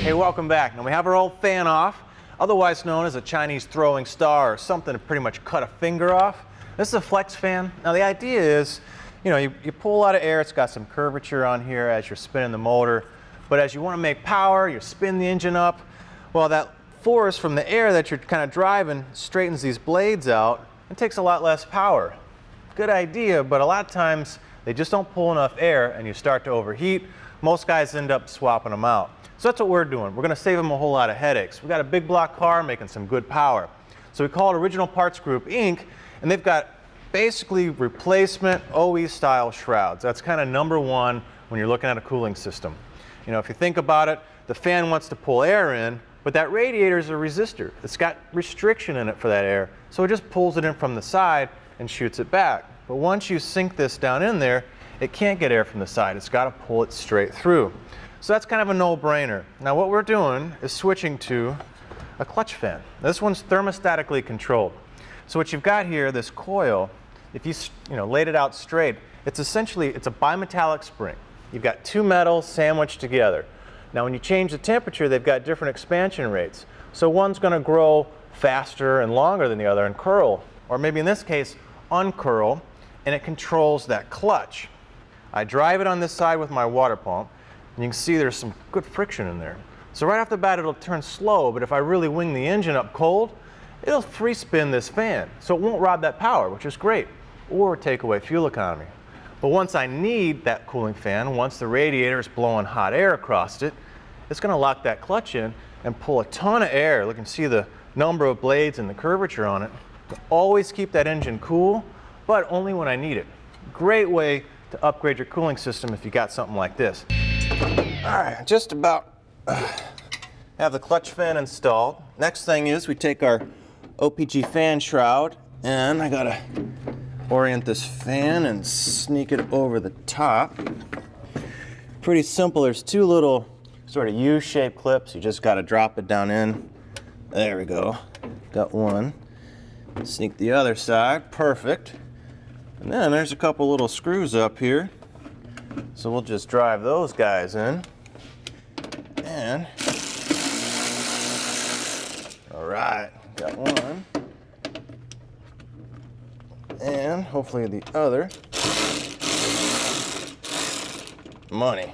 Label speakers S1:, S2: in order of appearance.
S1: Hey, welcome back. Now we have our old fan off, otherwise known as a Chinese throwing star or something to pretty much cut a finger off. This is a flex fan. Now the idea is, you pull a lot of air, it's got some curvature on here as you're spinning the motor, but as you want to make power, you spin the engine up, well that force from the air that you're kind of driving straightens these blades out and takes a lot less power. Good idea, but a lot of times they just don't pull enough air and you start to overheat. Most guys end up swapping them out. So that's what we're doing. We're going to save them a whole lot of headaches. We've got a big block car making some good power. So we call it Original Parts Group Inc. And they've got basically replacement OE style shrouds. That's kind of number one when you're looking at a cooling system. If you think about it, the fan wants to pull air in, but that radiator is a resistor. It's got restriction in it for that air. So it just pulls it in from the side and shoots it back. But once you sink this down in there, it can't get air from the side. It's got to pull it straight through. So that's kind of a no-brainer. Now what we're doing is switching to a clutch fan. This one's thermostatically controlled. So what you've got here, this coil, if you laid it out straight, it's a bimetallic spring. You've got two metals sandwiched together. Now when you change the temperature, they've got different expansion rates. So one's going to grow faster and longer than the other and curl, or maybe in this case, uncurl, and it controls that clutch. I drive it on this side with my water pump, and you can see there's some good friction in there. So right off the bat it'll turn slow, but if I really wing the engine up cold, it'll free spin this fan. So it won't rob that power, which is great, or take away fuel economy. But once I need that cooling fan, once the radiator is blowing hot air across it, it's going to lock that clutch in and pull a ton of air. You can see the number of blades and the curvature on it. To always keep that engine cool, but only when I need it. Great way to upgrade your cooling system if you got something like this. Alright, just about have the clutch fan installed. Next thing is we take our OPG fan shroud, and I gotta orient this fan and sneak it over the top. Pretty simple. There's two little sort of U-shaped clips. You just gotta drop it down in. There we go. Got one. Sneak the other side. Perfect. And then there's a couple little screws up here. So we'll just drive those guys in. And all right, got one. And hopefully the other. Money.